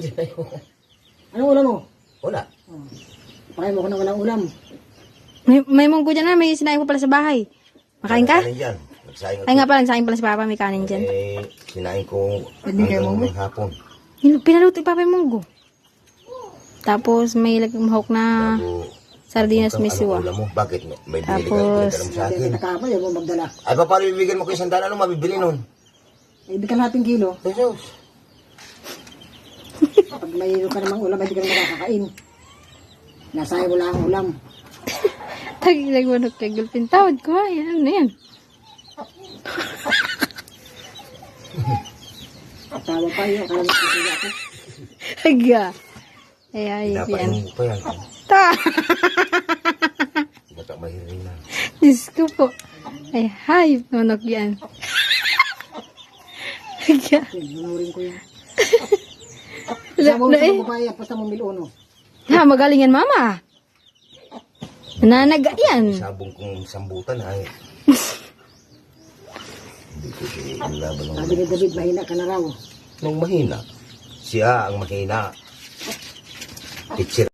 Nandiyan na yun. Anong ulam mo? Wala. Pakain mo ko ng walang ulam. May munggo dyan na, may sinain ko pala sa bahay. Makain ka? Kanin dyan. Nagsayang Ay nga pala, nagsaing pala si Papa, may kanin dyan. Sinain ko Hindi kayo hanggang munggo? ng hapon. Pinaluto ni Papa yung munggo. Tapos may mahok na Bago, sardinas anong may siwa. ulam mo? Bakit? May binili Tapos, ka mo sa Hindi akin. ka nakama, yun mo magdala. Ay, paano bibigyan mo ko isang daan? Anong mabibili nun? Ibigyan natin kilo. Jesus. Pag mayroon ka namang ulam, hindi ka naman makakain. Nasaya mo lang ang ulam. Tagilag mo kay Gulpin. Tawad ko ha. Yan, ano yan? Tawa pa yun, akala mo kaya ako. Haga. Ay, ayip Dapat yan. mo pa yan. Ta! Baka mahirap na. Diyos ko po. Ay, hayop nonok yan. Haga. Nunurin ko yan. Wala Sama mo na sa eh. mga babae, basta mo miluno. Ha, magaling yan, mama. Nananaga yan. Sabong kong sambutan ay. Hindi ko siya laban ng Sabi ni David, mahina ka na raw. Nung mahina. Siya ang mahina. Teacher.